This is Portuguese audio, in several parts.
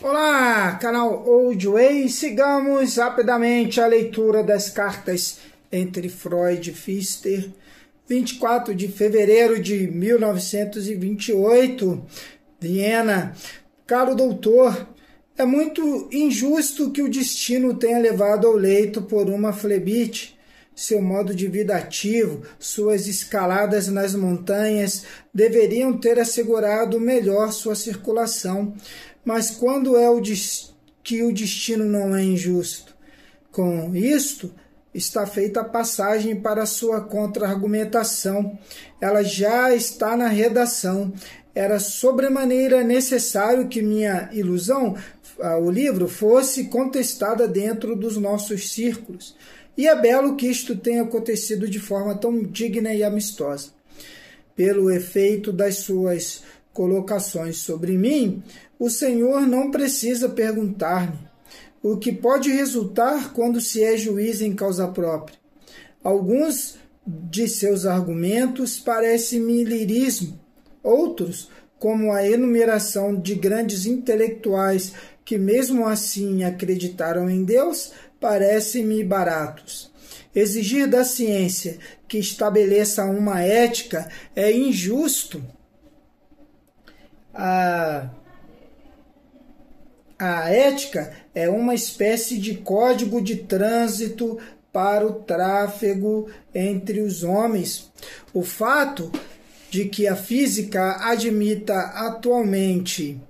Olá, canal Old Way. Sigamos rapidamente a leitura das cartas entre Freud e Pfister. 24 de fevereiro de 1928, Viena. Caro doutor, é muito injusto que o destino tenha levado ao leito por uma flebite. Seu modo de vida ativo, suas escaladas nas montanhas deveriam ter assegurado melhor sua circulação. Mas quando é que o destino não é injusto? Com isto, está feita a passagem para a sua contra-argumentação. Ela já está na redação. Era sobremaneira necessário que minha ilusão, o livro, fosse contestada dentro dos nossos círculos. E é belo que isto tenha acontecido de forma tão digna e amistosa. Pelo efeito das suas colocações sobre mim, o Senhor não precisa perguntar-me o que pode resultar quando se é juiz em causa própria. Alguns de seus argumentos parecem-me lirismo, outros, como a enumeração de grandes intelectuais que mesmo assim acreditaram em Deus, parecem-me baratos. Exigir da ciência que estabeleça uma ética é injusto. A ética é uma espécie de código de trânsito para o tráfego entre os homens. O fato de que a física admita atualmente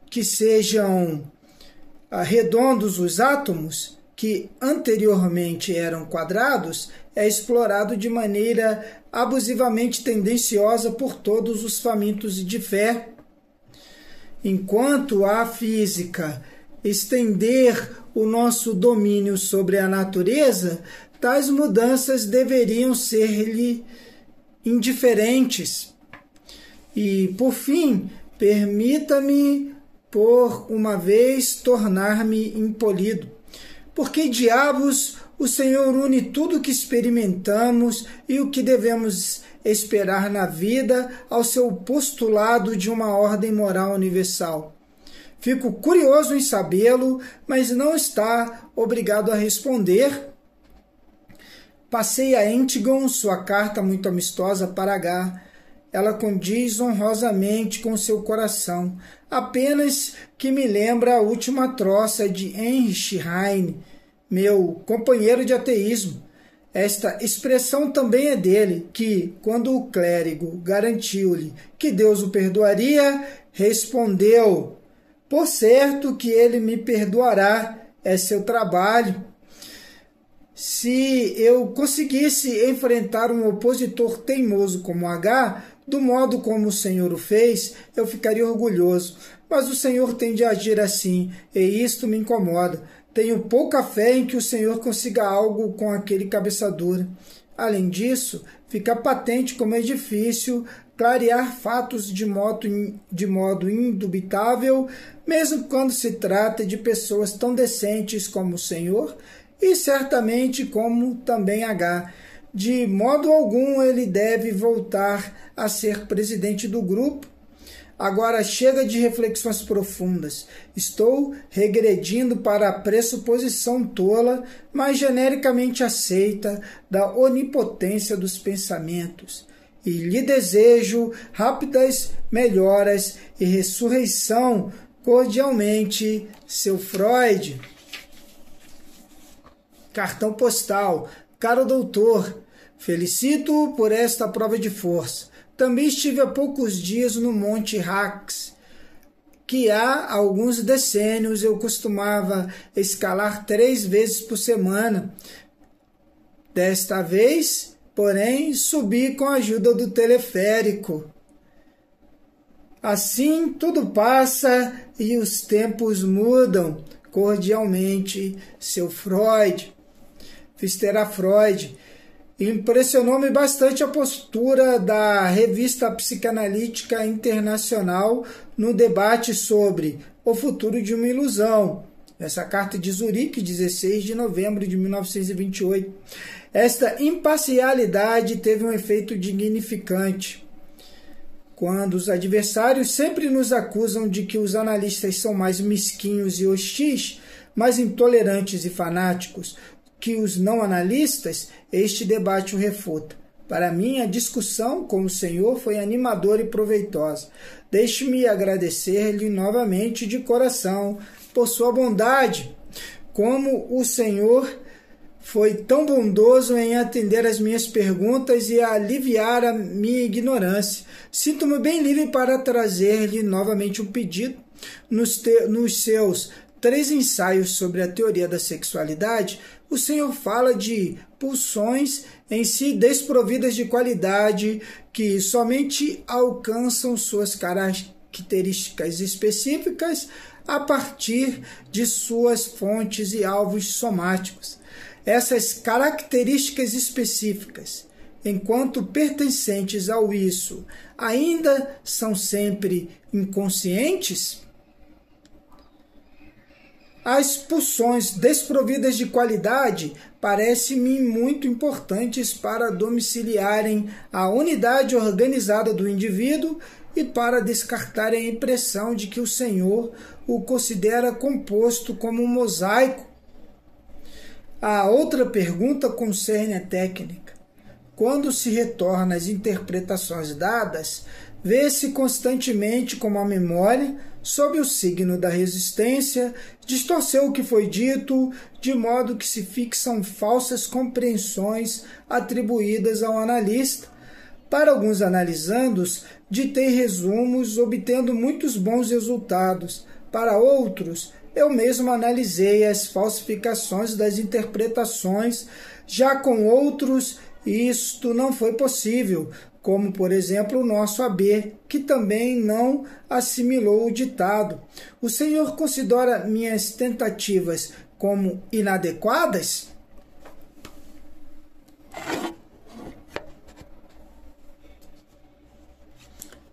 que sejam redondos os átomos, que anteriormente eram quadrados, é explorado de maneira abusivamente tendenciosa por todos os famintos de fé. Enquanto a física estender o nosso domínio sobre a natureza, tais mudanças deveriam ser-lhe indiferentes. E, por fim, permita-me, por uma vez, tornar-me impolido. Por que diabos o Senhor une tudo o que experimentamos e o que devemos esperar na vida ao seu postulado de uma ordem moral universal? Fico curioso em sabê-lo, mas não está obrigado a responder. Passei a Entigon sua carta muito amistosa para H. Ela condiz honrosamente com seu coração, apenas que me lembra a última troça de Heinrich Heine, meu companheiro de ateísmo. Esta expressão também é dele, que, quando o clérigo garantiu-lhe que Deus o perdoaria, respondeu: por certo que ele me perdoará, é seu trabalho. Se eu conseguisse enfrentar um opositor teimoso como H, do modo como o Senhor o fez, eu ficaria orgulhoso. Mas o Senhor tem de agir assim, e isto me incomoda. Tenho pouca fé em que o Senhor consiga algo com aquele cabeça dura. Além disso, fica patente como é difícil clarear fatos de modo indubitável, mesmo quando se trata de pessoas tão decentes como o Senhor, e certamente como também H. De modo algum ele deve voltar a ser presidente do grupo. Agora chega de reflexões profundas. Estou regredindo para a pressuposição tola, mas genericamente aceita, da onipotência dos pensamentos. E lhe desejo rápidas melhoras e ressurreição. Cordialmente, seu Freud. Cartão postal. Caro doutor, felicito por esta prova de força. Também estive há poucos dias no Monte Rax, que há alguns decênios eu costumava escalar 3 vezes por semana. Desta vez, porém, subi com a ajuda do teleférico. Assim, tudo passa e os tempos mudam. Cordialmente, seu Freud. Pfister a Freud. Impressionou-me bastante a postura da Revista Psicanalítica Internacional no debate sobre o futuro de uma ilusão. Essa carta de Zurique, 16 de novembro de 1928. Esta imparcialidade teve um efeito dignificante. Quando os adversários sempre nos acusam de que os analistas são mais mesquinhos e hostis, mais intolerantes e fanáticos que os não analistas, este debate o refuta. Para mim, a discussão com o Senhor foi animadora e proveitosa. Deixe-me agradecer-lhe novamente de coração por sua bondade, como o Senhor foi tão bondoso em atender as minhas perguntas e aliviar a minha ignorância. Sinto-me bem livre para trazer-lhe novamente um pedido. Nos seus 3 ensaios sobre a teoria da sexualidade, o Senhor fala de pulsões em si desprovidas de qualidade que somente alcançam suas características específicas a partir de suas fontes e alvos somáticos. Essas características específicas, enquanto pertencentes ao isso, ainda são sempre inconscientes? As pulsões desprovidas de qualidade parecem-me muito importantes para domiciliarem a unidade organizada do indivíduo e para descartarem a impressão de que o Senhor o considera composto como um mosaico. A outra pergunta concerne a técnica. Quando se retorna às interpretações dadas, vê-se constantemente como a memória, sob o signo da resistência, distorceu o que foi dito, de modo que se fixam falsas compreensões atribuídas ao analista. Para alguns analisandos, ditei resumos, obtendo muitos bons resultados. Para outros, eu mesmo analisei as falsificações das interpretações. Já com outros, isto não foi possível, como, por exemplo, o nosso AB, que também não assimilou o ditado. O Senhor considera minhas tentativas como inadequadas?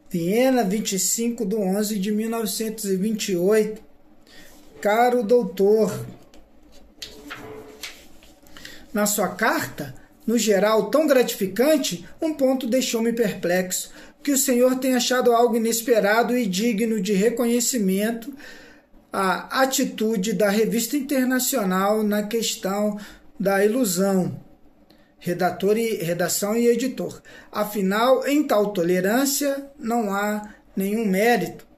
Viena, 25/11/1928. Caro doutor, na sua carta, no geral tão gratificante, um ponto deixou-me perplexo, que o Senhor tenha achado algo inesperado e digno de reconhecimento a atitude da Revista Internacional na questão da ilusão, redação e editor. Afinal, em tal tolerância não há nenhum mérito.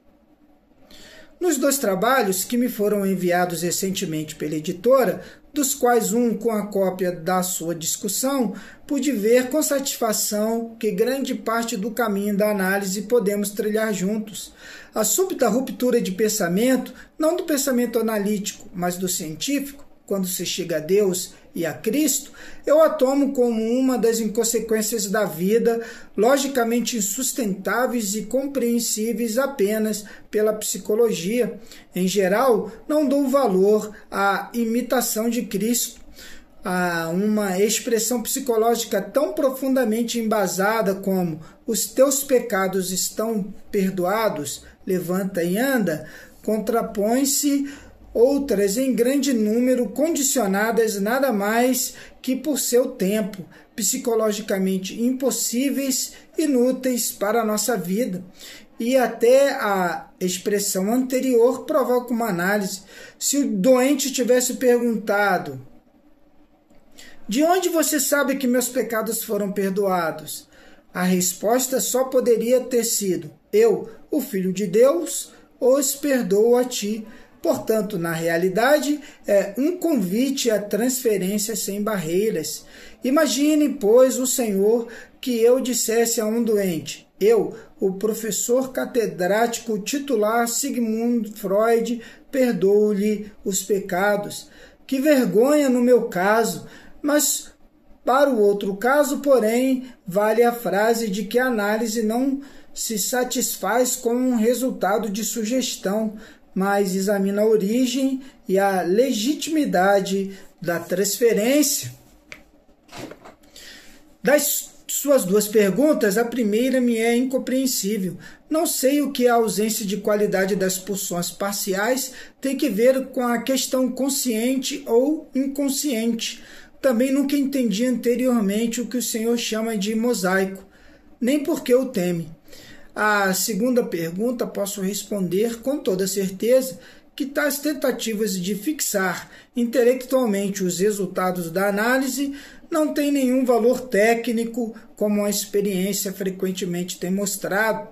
Nos 2 trabalhos que me foram enviados recentemente pela editora, dos quais um com a cópia da sua discussão, pude ver com satisfação que grande parte do caminho da análise podemos trilhar juntos. A súbita ruptura de pensamento, não do pensamento analítico, mas do científico, quando se chega a Deus e a Cristo, eu a tomo como uma das inconsequências da vida, logicamente insustentáveis e compreensíveis apenas pela psicologia. Em geral, não dou valor à imitação de Cristo, a uma expressão psicológica tão profundamente embasada como "os teus pecados estão perdoados, levanta e anda", contrapõe-se outras em grande número condicionadas nada mais que por seu tempo, psicologicamente impossíveis, inúteis para a nossa vida. E até a expressão anterior provoca uma análise. Se o doente tivesse perguntado: "De onde você sabe que meus pecados foram perdoados?", a resposta só poderia ter sido: "Eu, o Filho de Deus, os perdoo a ti". Portanto, na realidade, é um convite à transferência sem barreiras. Imagine, pois, o Senhor que eu dissesse a um doente: "Eu, o professor catedrático titular Sigmund Freud, perdoo-lhe os pecados". Que vergonha no meu caso! Mas, para o outro caso, porém, vale a frase de que a análise não se satisfaz com um resultado de sugestão, mas examina a origem e a legitimidade da transferência. Das suas 2 perguntas, a primeira me é incompreensível. Não sei o que a ausência de qualidade das pulsões parciais tem que ver com a questão consciente ou inconsciente. Também nunca entendi anteriormente o que o Senhor chama de mosaico, nem por que o teme. A segunda pergunta posso responder com toda certeza que tais tentativas de fixar intelectualmente os resultados da análise não têm nenhum valor técnico, como a experiência frequentemente tem mostrado.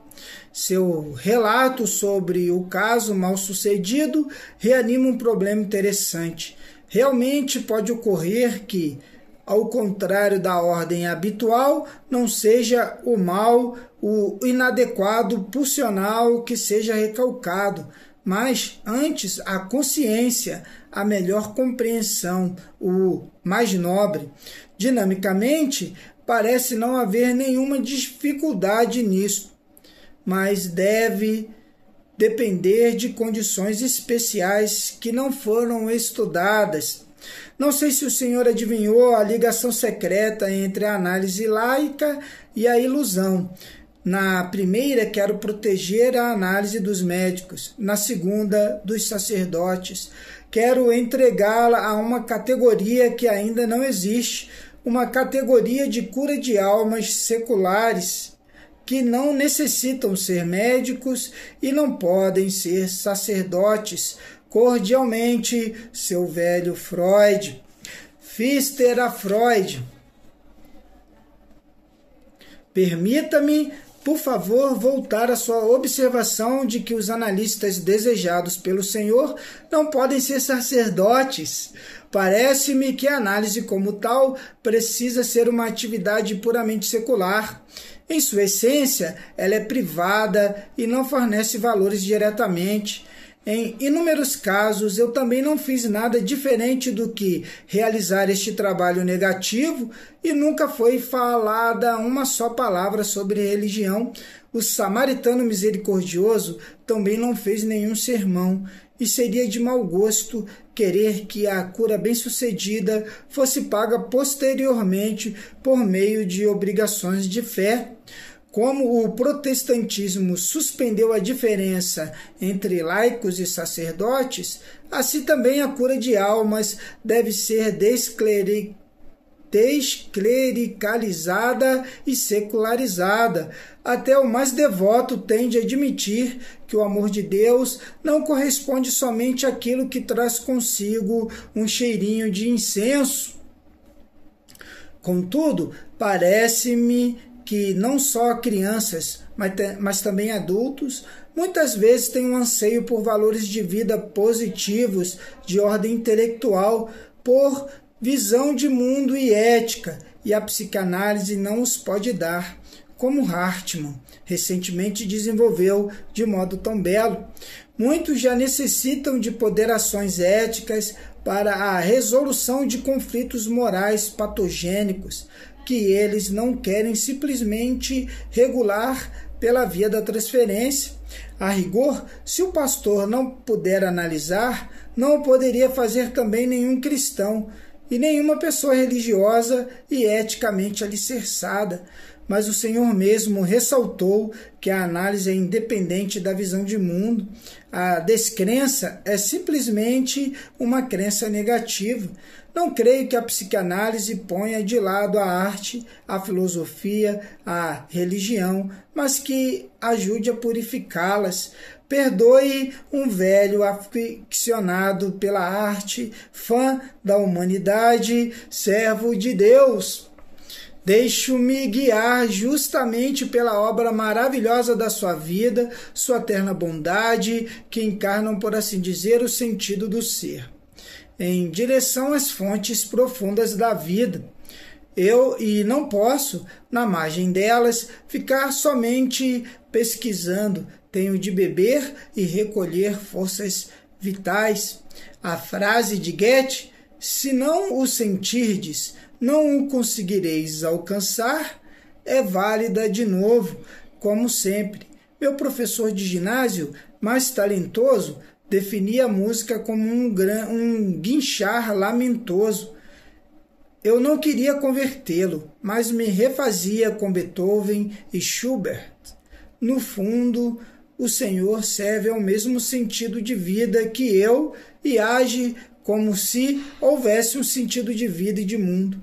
Seu relato sobre o caso mal-sucedido reanima um problema interessante. Realmente pode ocorrer que, ao contrário da ordem habitual, não seja o mal, o inadequado pulsional que seja recalcado, mas antes a consciência, a melhor compreensão, o mais nobre. Dinamicamente, parece não haver nenhuma dificuldade nisso, mas deve depender de condições especiais que não foram estudadas. Não sei se o senhor adivinhou a ligação secreta entre a análise laica e a ilusão. Na primeira, quero proteger a análise dos médicos. Na segunda, dos sacerdotes. Quero entregá-la a uma categoria que ainda não existe, uma categoria de cura de almas seculares, que não necessitam ser médicos e não podem ser sacerdotes. Cordialmente, seu velho Freud. Pfister a Freud. Permita-me, por favor, voltar à sua observação de que os analistas desejados pelo Senhor não podem ser sacerdotes. Parece-me que a análise como tal precisa ser uma atividade puramente secular. Em sua essência, ela é privada e não fornece valores diretamente. Em inúmeros casos, eu também não fiz nada diferente do que realizar este trabalho negativo e nunca foi falada uma só palavra sobre religião. O samaritano misericordioso também não fez nenhum sermão, e seria de mau gosto querer que a cura bem-sucedida fosse paga posteriormente por meio de obrigações de fé. Como o protestantismo suspendeu a diferença entre laicos e sacerdotes, assim também a cura de almas deve ser desclericalizada e secularizada. Até o mais devoto tende a admitir que o amor de Deus não corresponde somente àquilo que traz consigo um cheirinho de incenso. Contudo, parece-me que não só crianças, mas também adultos, muitas vezes têm um anseio por valores de vida positivos, de ordem intelectual, por visão de mundo e ética, e a psicanálise não os pode dar, como Hartmann recentemente desenvolveu de modo tão belo. Muitos já necessitam de ponderações éticas para a resolução de conflitos morais patogênicos, que eles não querem simplesmente regular pela via da transferência. A rigor, se o pastor não puder analisar, não o poderia fazer também nenhum cristão e nenhuma pessoa religiosa e eticamente alicerçada. Mas o Senhor mesmo ressaltou que a análise é independente da visão de mundo. A descrença é simplesmente uma crença negativa. Não creio que a psicanálise ponha de lado a arte, a filosofia, a religião, mas que ajude a purificá-las. Perdoe um velho aficionado pela arte, fã da humanidade, servo de Deus. Deixo-me guiar justamente pela obra maravilhosa da sua vida, sua terna bondade, que encarnam, por assim dizer, o sentido do ser, em direção às fontes profundas da vida. E não posso, na margem delas, ficar somente pesquisando. Tenho de beber e recolher forças vitais. A frase de Goethe, se não o sentirdes, não o conseguireis alcançar, é válida de novo, como sempre. Meu professor de ginásio, mais talentoso, definia a música como um guinchar lamentoso. Eu não queria convertê-lo, mas me refazia com Beethoven e Schubert. No fundo, o Senhor serve ao mesmo sentido de vida que eu e age como se houvesse um sentido de vida e de mundo.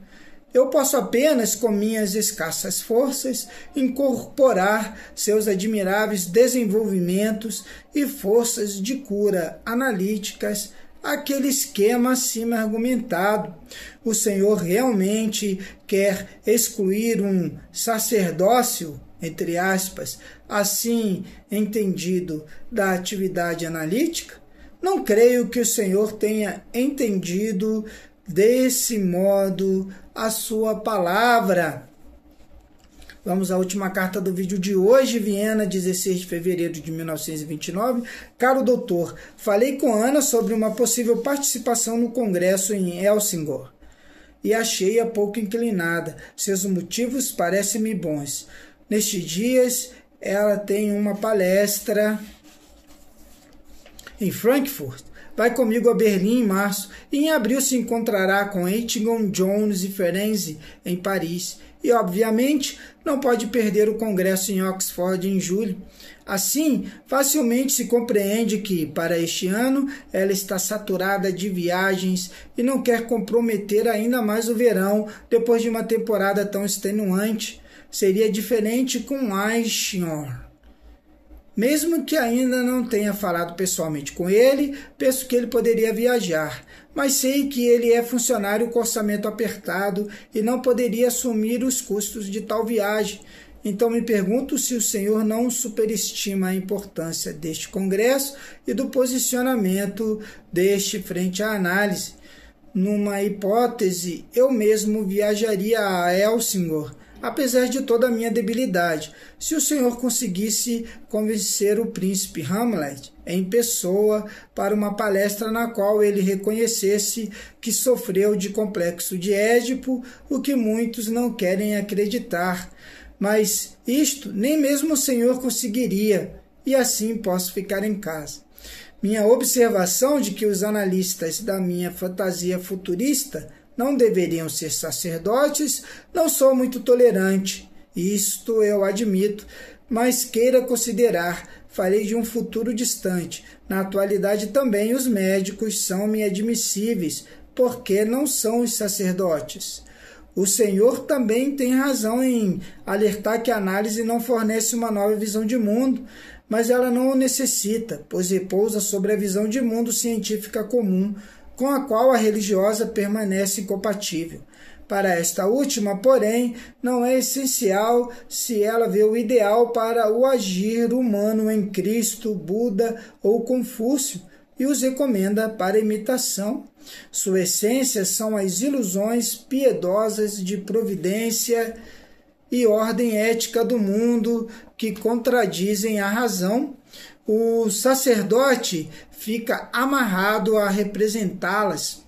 Eu posso apenas, com minhas escassas forças, incorporar seus admiráveis desenvolvimentos e forças de cura analíticas àquele esquema acima argumentado. O Senhor realmente quer excluir um sacerdócio, entre aspas, assim entendido, da atividade analítica? Não creio que o Senhor tenha entendido desse modo a sua palavra. Vamos à última carta do vídeo de hoje, Viena, 16 de fevereiro de 1929. Caro doutor, falei com Ana sobre uma possível participação no congresso em Helsingor e achei-a pouco inclinada. Seus motivos parecem-me bons. Nestes dias, ela tem uma palestra em Frankfurt. Vai comigo a Berlim em março e em abril se encontrará com Eitingon, Jones e Ferenczi em Paris. E, obviamente, não pode perder o congresso em Oxford em julho. Assim, facilmente se compreende que, para este ano, ela está saturada de viagens e não quer comprometer ainda mais o verão depois de uma temporada tão extenuante. Seria diferente com Eichhorn. Mesmo que ainda não tenha falado pessoalmente com ele, penso que ele poderia viajar, mas sei que ele é funcionário com orçamento apertado e não poderia assumir os custos de tal viagem. Então me pergunto se o senhor não superestima a importância deste congresso e do posicionamento deste frente à análise. Numa hipótese, eu mesmo viajaria a Helsingor, apesar de toda a minha debilidade, se o senhor conseguisse convencer o príncipe Hamlet em pessoa para uma palestra na qual ele reconhecesse que sofreu de complexo de Édipo, o que muitos não querem acreditar. Mas isto nem mesmo o senhor conseguiria, e assim posso ficar em casa. Minha observação de que os analistas da minha fantasia futurista não deveriam ser sacerdotes, não sou muito tolerante, isto eu admito, mas queira considerar, falei de um futuro distante. Na atualidade também os médicos são-me admissíveis, porque não são os sacerdotes. O senhor também tem razão em alertar que a análise não fornece uma nova visão de mundo, mas ela não o necessita, pois repousa sobre a visão de mundo científica comum, com a qual a religiosa permanece incompatível. Para esta última, porém, não é essencial se ela vê o ideal para o agir humano em Cristo, Buda ou Confúcio e os recomenda para imitação. Sua essência são as ilusões piedosas de providência e ordem ética do mundo que contradizem a razão. O sacerdote fica amarrado a representá-las.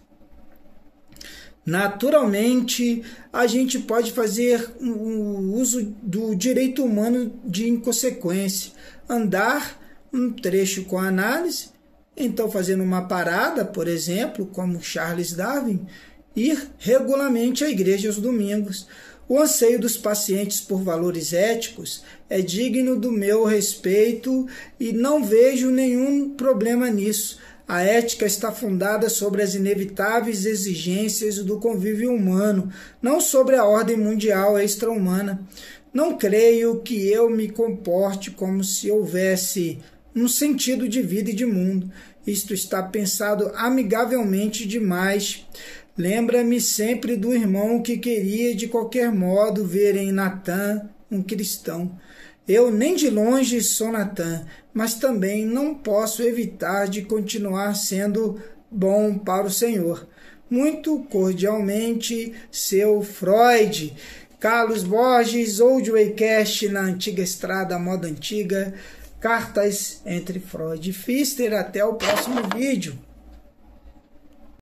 Naturalmente, a gente pode fazer o uso do direito humano de inconsequência, andar um trecho com análise, então fazendo uma parada, por exemplo, como Charles Darwin, ir regularmente à igreja aos domingos. O anseio dos pacientes por valores éticos é digno do meu respeito e não vejo nenhum problema nisso. A ética está fundada sobre as inevitáveis exigências do convívio humano, não sobre a ordem mundial extra-humana. Não creio que eu me comporte como se houvesse um sentido de vida e de mundo. Isto está pensado amigavelmente demais. Lembra-me sempre do irmão que queria de qualquer modo ver em Natan um cristão. Eu nem de longe sou Natan, mas também não posso evitar de continuar sendo bom para o Senhor. Muito cordialmente, seu Freud. Carlos Borges, Old Waycast na antiga estrada, moda antiga. Cartas entre Freud e Pfister. Até o próximo vídeo.